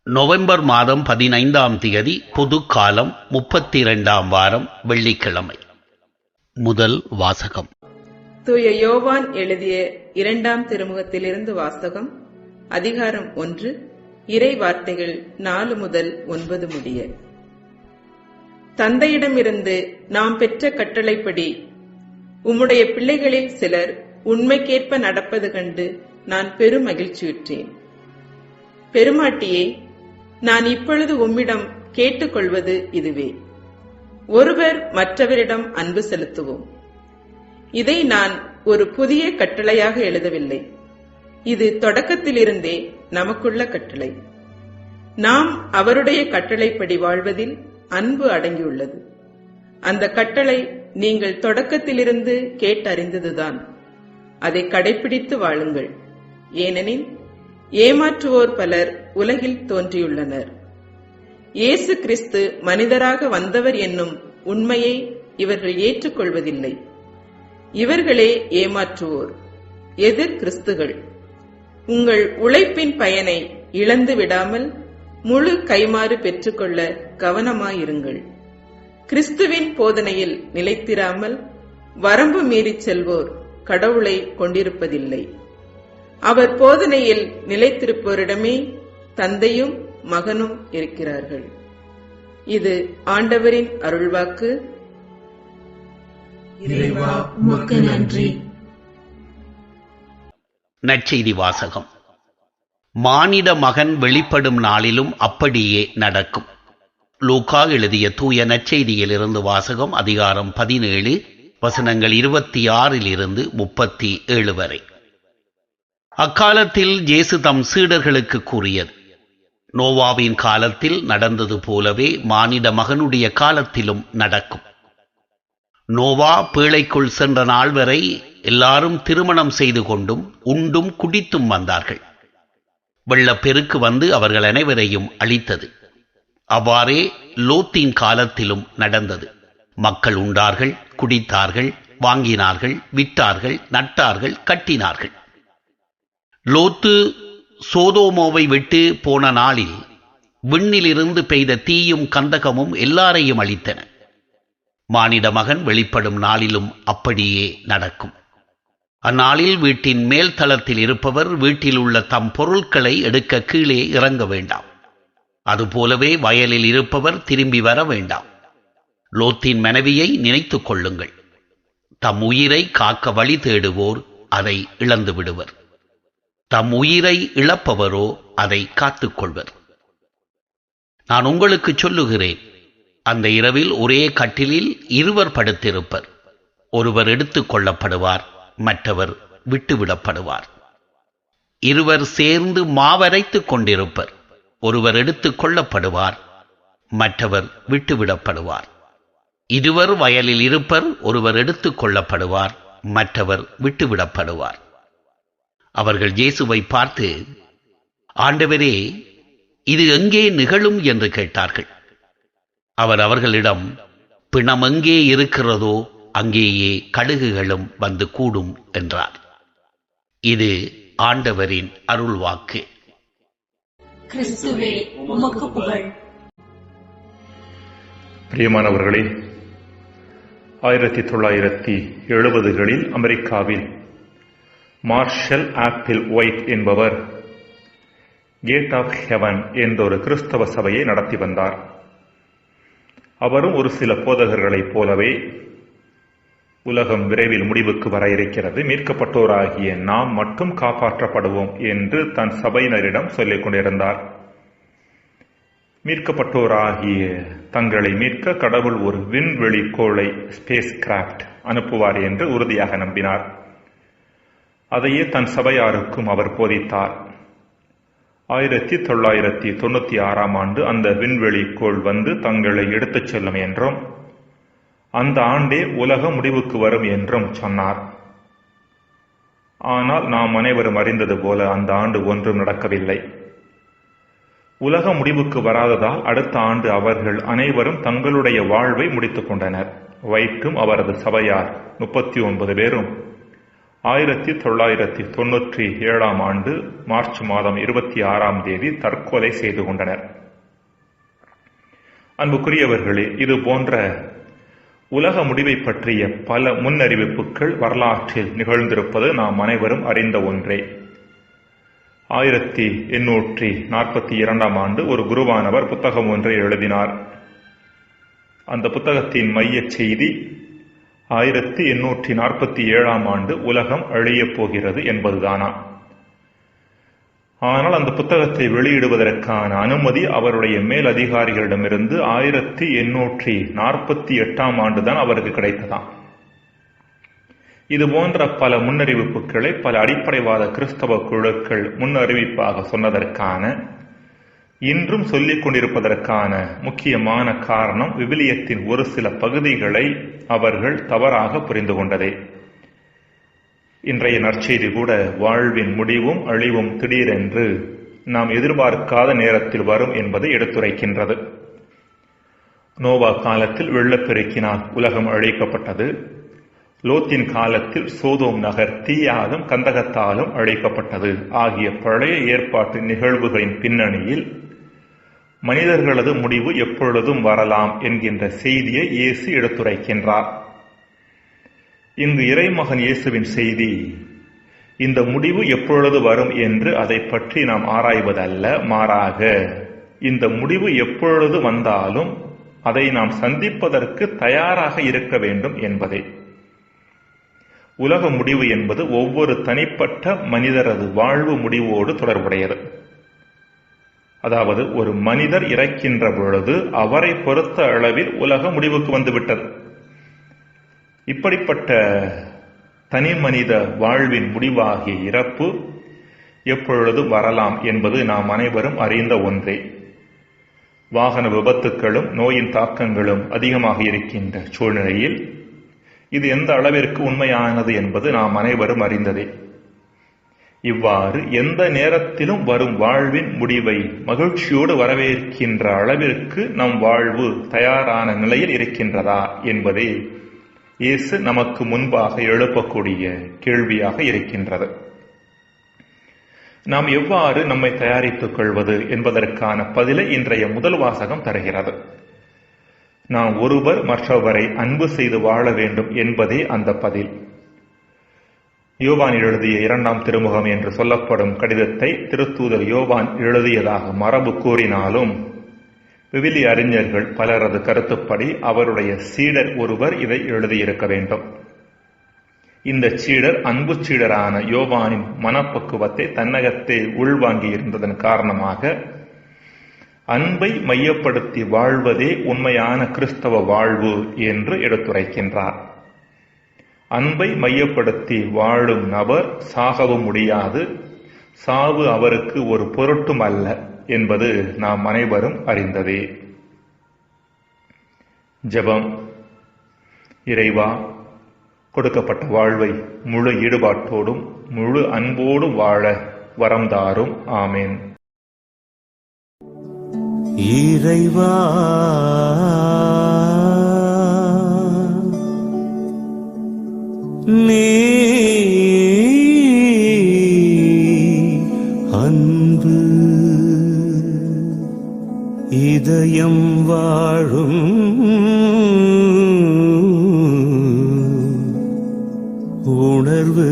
November மாதம் 15ஆம் தேதி பொதுக்காலம் 32ஆம் வாரம் வெள்ளிக்கிழமை. முதல் வாசகம். தூய யோவான் எழுதிய 2ஆம் திருமுகத்திலிருந்து வாசகம். அதிகாரம் 1, இறை வார்த்தைகள் 4 முதல் 9 முடிய. தந்தையிடமிருந்து நாம் பெற்ற கட்டளைப்படி உம்முடைய பிள்ளைகளில் சிலர் உண்மைக்கேற்ப நடப்பது கண்டு நான் பெரும் மகிழ்ச்சியுற்றேன். பெருமாட்டியே, நான் இப்பொழுது உம்மிடம் கேட்டுக்கொள்வது இதுவே: ஒருவர் மற்றவரிடம் அன்பு செலுத்துவோம். இதை நான் ஒரு புதிய கட்டளையாக எழுதவில்லை, இது தொடக்கத்திலிருந்தே நமக்குள்ள கட்டளை. நாம் அவருடைய கட்டளைப்படி வாழ்வதில் அன்பு அடங்கியுள்ளது. அந்த கட்டளை நீங்கள் தொடக்கத்திலிருந்து கேட்டறிந்ததுதான். அதை கடைபிடித்து வாழுங்கள். ஏனெனில் ஏமாற்றுவோர் பலர் உலகில் தோன்றியுள்ளனர். இயேசு கிறிஸ்து மனிதராக வந்தவர் என்னும் உண்மையை இவர்கள் ஏற்றுக்கொள்வதில்லை. இவர்களே ஏமாற்றுவோர், எதிர் கிறிஸ்துகள். உங்கள் உழைப்பின் பயனை இழந்து விடாமல் முழு கைமாறு பெற்றுக்கொள்ள கவனமாயிருங்கள். கிறிஸ்துவின் போதனையில் நிலைத்திராமல் வரம்பு மீறிச் செல்வோர் கடவுளை கொண்டிருப்பதில்லை. அவர் போதனையில் நிலைத்திருப்போரிடமே தந்தையும் மகனும் இருக்கிறார்கள். இது ஆண்டவரின் அருள்வாக்கு. இறைவா, உமக்கு நன்றி. நற்செய்தி வாசகம். மானிட மகன் வெளிப்படும் நாளிலும் அப்படியே நடக்கும். லூக்கா எழுதிய தூய நற்செய்தியிலிருந்து வாசகம். அதிகாரம் 17, வசனங்கள் 26 37 வரை. அக்காலத்தில் இயேசு தம் சீடர்களுக்கு கூறியது: நோவாவின் காலத்தில் நடந்தது போலவே மானிட மகனுடைய காலத்திலும் நடக்கும். நோவா பேழைக்குள் சென்ற நாள் வரை எல்லாரும் திருமணம் செய்து கொண்டும் உண்டும் குடித்தும் வந்தார்கள். வெள்ளப்பெருக்கு வந்து அவர்கள் அனைவரையும் அழித்தது. அவ்வாறே லோத்தின் காலத்திலும் நடந்தது. மக்கள் உண்டார்கள், குடித்தார்கள், வாங்கினார்கள், விற்றார்கள், நட்டார்கள், கட்டினார்கள். லோத்து சோதோமோவை விட்டு போன நாளில் விண்ணிலிருந்து பெய்த தீயும் கந்தகமும் எல்லாரையும் அழித்தன. மானிட மகன் வெளிப்படும் நாளிலும் அப்படியே நடக்கும். அந்நாளில் வீட்டின் மேல் தளத்தில் இருப்பவர் வீட்டில் உள்ள தம் பொருட்களை எடுக்க கீழே இறங்க வேண்டாம். அதுபோலவே வயலில் இருப்பவர் திரும்பி வர வேண்டாம். லோத்தின் மனைவியை நினைத்துக் கொள்ளுங்கள். தம் உயிரை காக்க வழி தேடுவோர் அதை இழந்து விடுவர். தம் உயிரை இழப்பவரோ அதை காத்துக்கொள்வர். நான் உங்களுக்கு சொல்லுகிறேன், அந்த இரவில் ஒரே கட்டிலில் இருவர் படுத்திருப்பர். ஒருவர் எடுத்துக் கொள்ளப்படுவார், மற்றவர் விட்டுவிடப்படுவார். இருவர் சேர்ந்து மாவரைத்துக் கொண்டிருப்பர். ஒருவர் எடுத்துக் கொள்ளப்படுவார், மற்றவர் விட்டுவிடப்படுவார். இருவர் வயலில் இருப்பர். ஒருவர் எடுத்துக் கொள்ளப்படுவார், மற்றவர் விட்டுவிடப்படுவார். அவர்கள் இயேசுவை பார்த்து, ஆண்டவரே, இது எங்கே நிகழும் என்று கேட்டார்கள். அவர் அவர்களிடம், பிணம் எங்கே இருக்கிறதோ அங்கேயே கழுகுகளும் வந்து கூடும் என்றார். இது ஆண்டவரின் அருள்வாக்கு. கிறிஸ்துவே, உமக்கு புகழ். பிரியமானவர்களே, 1970களில் அமெரிக்காவில் மார்ஷல் ஆப்பிள் ஒயிட் என்பவர் கேட் ஆஃப் ஹெவன் என்ற ஒரு கிறிஸ்தவ சபையை நடத்தி வந்தார். அவரும் ஒரு சில போதகர்களைப் போலவே உலகம் விரைவில் முடிவுக்கு வர இருக்கிறது, மீட்கப்பட்டோராகிய நாம் மட்டும் காப்பாற்றப்படுவோம் என்று தன் சபையினரிடம் சொல்லிக் கொண்டிருந்தார். மீட்கப்பட்டோராகிய தங்களை மீட்க கடவுள் ஒரு விண்வெளி கோளை, ஸ்பேஸ் கிராப்ட், அனுப்புவார் என்று உறுதியாக நம்பினார். அதையே தன் சபையாருக்கும் அவர் போதித்தார். 1996ஆம் ஆண்டு அந்த விண்வெளி கோள் வந்து தங்களை எடுத்துச் செல்லும் என்றும் அந்த ஆண்டே உலகம் முடிவுக்கு வரும் என்றும் சொன்னார். ஆனால் நாம் அனைவரும் அறிந்தது போல அந்த ஆண்டு ஒன்றும் நடக்கவில்லை. உலக முடிவுக்கு வராததால் அடுத்த ஆண்டு அவர்கள் அனைவரும் தங்களுடைய வாழ்வை முடித்துக் கொண்டனர். வைட்டும் அவரது சபையார் 39 பேரும் 1997 ஆண்டு மார்ச் மாதம் 26ஆம் தேதி தற்கொலை செய்து கொண்டனர். அன்புக்குரியவர்களே, இது போன்ற உலக முடிவை பற்றிய பல முன்னறிவிப்புகள் வரலாற்றில் நிகழ்ந்திருப்பது நாம் அனைவரும் அறிந்த ஒன்றே. 1842ஆம் ஆண்டு ஒரு குருவானவர் புத்தகம் ஒன்றை எழுதினார். அந்த புத்தகத்தின் மைய செய்தி 1847ஆம் ஆண்டு உலகம் அழியப் போகிறது என்பதுதானா. ஆனால் அந்த புத்தகத்தை வெளியிடுவதற்கான அனுமதி அவருடைய மேல் அதிகாரிகளிடமிருந்து 1848ஆம் ஆண்டுதான் அவருக்கு கிடைத்ததாம். இது போன்ற பல முன்னறிவிப்புகளை பல அடிப்படைவாத கிறிஸ்தவ குழுக்கள் முன்னறிவிப்பாக சொன்னதற்கான, இன்றும் சொல்லிக் கொண்டிருப்பதற்கான முக்கியமான காரணம் விவிலியத்தின் ஒரு சில பகுதிகளை அவர்கள் தவறாக புரிந்து கொண்டதே. இன்றைய நற்செய்தி கூட வாழ்வின் முடிவும் அழிவும் திடீரென்று நாம் எதிர்பார்க்காத நேரத்தில் வரும் என்பதை எடுத்துரைக்கின்றது. நோவா காலத்தில் வெள்ளப்பெருக்கினால் உலகம் அழிக்கப்பட்டது. லோத்தின் காலத்தில் சோதோம் நகர் தீயாலும் கந்தகத்தாலும் அழிக்கப்பட்டது ஆகிய பழைய ஏற்பாட்டு நிகழ்வுகளின் பின்னணியில் மனிதர்களது முடிவு எப்பொழுதும் வரலாம் என்கின்ற செய்தியை இயேசு எடுத்துரைக்கின்றார். இங்கு இறைமகன் இயேசுவின் செய்தி இந்த முடிவு எப்பொழுது வரும் என்று அதை பற்றி நாம் ஆராய்வதல்ல, மாறாக இந்த முடிவு எப்பொழுது வந்தாலும் அதை நாம் சந்திப்பதற்கு தயாராக இருக்க வேண்டும் என்பதே. உலக முடிவு என்பது ஒவ்வொரு தனிப்பட்ட மனிதரது வாழ்வு முடிவோடு தொடர்புடையது. அதாவது ஒரு மனிதர் இறக்கின்ற பொழுது அவரை பொறுத்த அளவில் உலக முடிவுக்கு வந்துவிட்டது. இப்படிப்பட்ட தனி மனித வாழ்வின் முடிவாகிய இறப்பு எப்பொழுது வரலாம் என்பது நாம் அனைவரும் அறிந்த ஒன்றே. வாகன விபத்துக்களும் நோயின் தாக்கங்களும் அதிகமாக இருக்கின்ற சூழ்நிலையில் இது எந்த அளவிற்கு உண்மையானது என்பது நாம் அனைவரும் அறிந்ததே. இவ்வாறு எந்த நேரத்திலும் வரும் வாழ்வின் முடிவை மகிழ்ச்சியோடு வரவேற்கின்ற அளவிற்கு நம் வாழ்வு தயாரான நிலையில் இருக்கின்றதா என்பதே இயேசு நமக்கு முன்பாக எழுப்பக்கூடிய கேள்வியாக இருக்கின்றது. நாம் எவ்வாறு நம்மை தயாரித்துக் கொள்வது என்பதற்கான பதிலை இன்றைய முதல் வாசகம் தருகிறது. நாம் ஒருவர் மற்றவரை அன்பு செய்து வாழ வேண்டும் என்பதே அந்த பதில். யோவான் எழுதிய 2ஆம் திருமுகம் என்று சொல்லப்படும் கடிதத்தை திருத்தூதர் யோவான் எழுதியதாக மரபு கூறினாலும் விவிலிய அறிஞர்கள் பலரது கருத்துப்படி அவருடைய சீடர் ஒருவர் இதை எழுதியிருக்க வேண்டும். இந்த சீடர் அன்பு சீடரான யோவானின் மனப்பக்குவத்தை தன்னகத்தே உள்வாங்கி இருந்ததன் காரணமாக அன்பை மையப்படுத்தி வாழ்வதே உண்மையான கிறிஸ்தவ வாழ்வு என்று எடுத்துரைக்கின்றார். அன்பை மையப்படுத்தி வாழும் நபர் சாகவும் முடியாது, சாவு அவருக்கு ஒரு பொருட்டும் அல்ல என்பது நாம் அனைவரும் அறிந்ததே. ஜெபம். இறைவா, கொடுக்கப்பட்ட வாழ்வை முழு ஈடுபாட்டோடும் முழு அன்போடும் வாழ வரம் தாரும். ஆமேன். இறைவா, நீ அன்பு இதயம் வாழும் உணர்வு.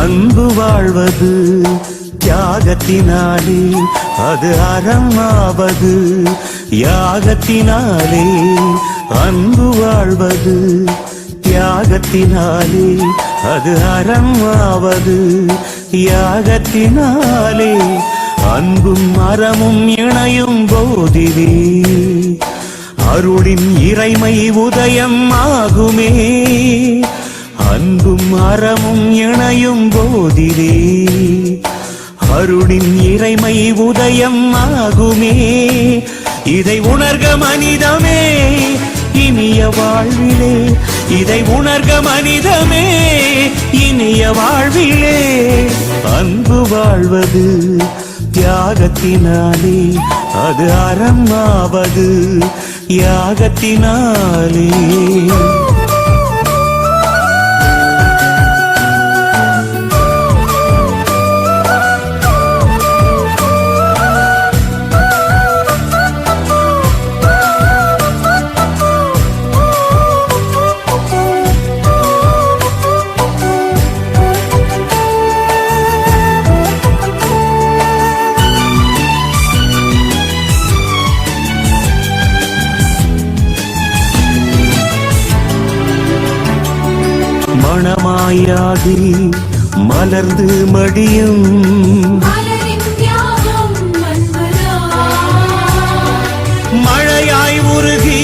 அன்பு வாழ்வது தியாகத்தினாலே, அது அறமாவது யாகத்தினாலே. அன்பு வாழ்வது தியாகத்தினாலே, அது அறமாவது யாகத்தினாலே. அன்பும் அறமும் இணையும் போதிலே அருளின் இறைமை உதயம் ஆகுமே. அன்பும் அறமும் இணையும் போதிலே அருளின் இறைமை உதயம் ஆகுமே. இதை உணர்க மனிதமே, இனிய வாழ்விலே இதை உணர்க மனிதமே இனிய வாழ்விலே. அன்பு வாழ்வது தியாகத்தினாலே, அது அறமாவது யாகத்தினாலே. மணமாயாகி மலர்ந்து மடியும் மழையாய் உருகி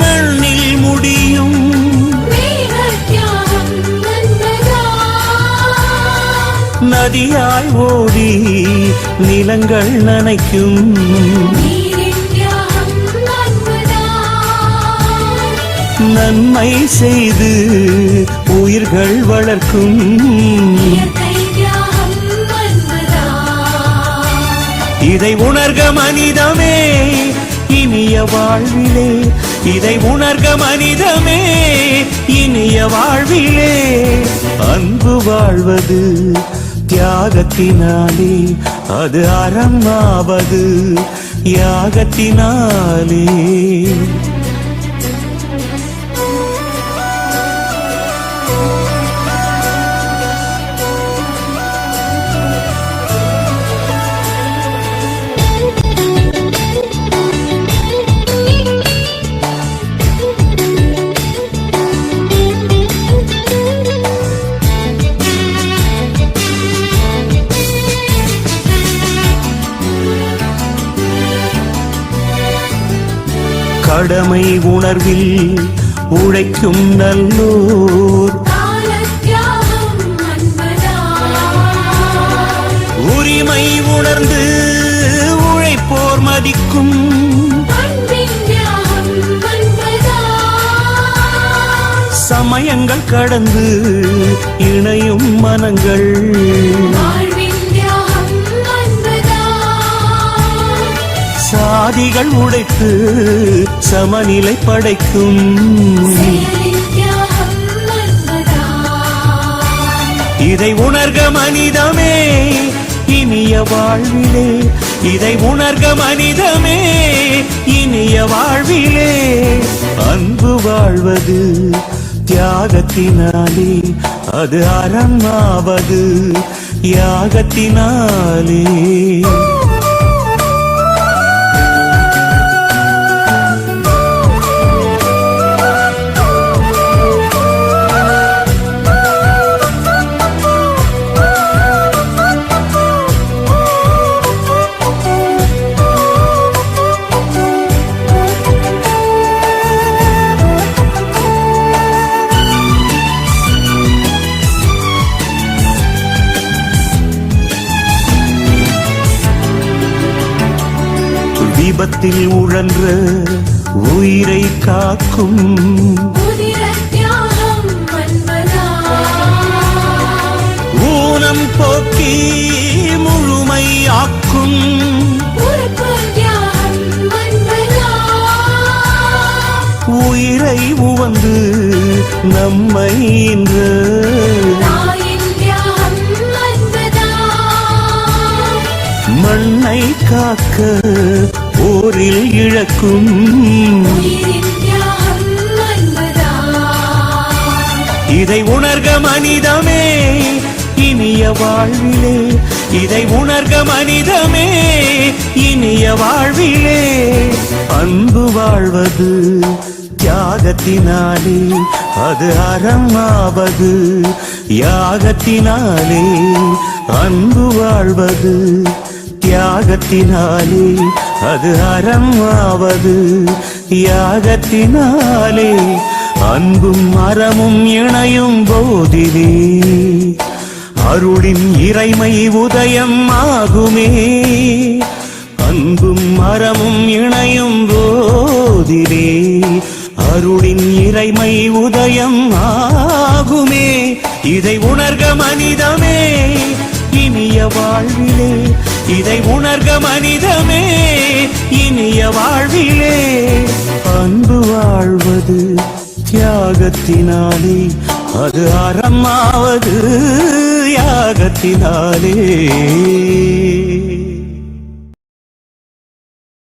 மண்ணில் முடியும் நதியாய் ஓடி நிலங்கள் நனைக்கும் நன்மை செய்து உயிர்கள் வளர்க்கும் இதை உணர்க மனிதமே இனிய வாழ்விலே. இதை உணர்க மனிதமே இனிய வாழ்விலே. அன்பு வாழ்வது தியாகத்தினாலே, அது அறமாவது யாகத்தினாலே. கடமை உணர்வில் உழைக்கும் நல்லோர் உரிமை உணர்ந்து உழைப்போர் மதிக்கும் சமயங்கள் கடந்து இணையும் மனங்கள் சாதிகள் உடைத்து சமநிலை படைக்கும் இதை உணர்க மனிதமே இனிய வாழ்விலே. இதை உணர்க மனிதமே இனிய வாழ்விலே. அன்பு வாழ்வது தியாகத்தினாலே, அது அறமாவது யாகத்தினாலே. விபத்தில் உழன்ற உயிரை காக்கும் ஊனம் போக்கி முழுமையாக்கும் உயிரை உவந்து நம்மை இன்று மண்ணை காக்க போரில் இழக்கும் இதை உணர்க மனிதமே இனிய வாழ்விலே. இதை உணர்க மனிதமே இனிய வாழ்விலே. அன்பு வாழ்வது தியாகத்தினாலே, அது அறமாவது யாகத்தினாலே. அன்பு வாழ்வது தியாகத்தினாலே, அது அறமாவது யாகத்தினாலே. அன்பும் அறமும் இணையும் போதிலே அருளின் இறைமை உதயம் ஆகுமே. அன்பும் அறமும் இணையும் போதிலே அருளின் இறைமை உதயம் ஆகுமே. இதை உணர்க மனிதமே இனிய வாழ்விலே, இதை உணர்க மனிதமே இனிய வாழ்விலே. அன்பு வாழ்வது தியாகத்தினாலே, அது அறமாவது யாகத்தினாலே.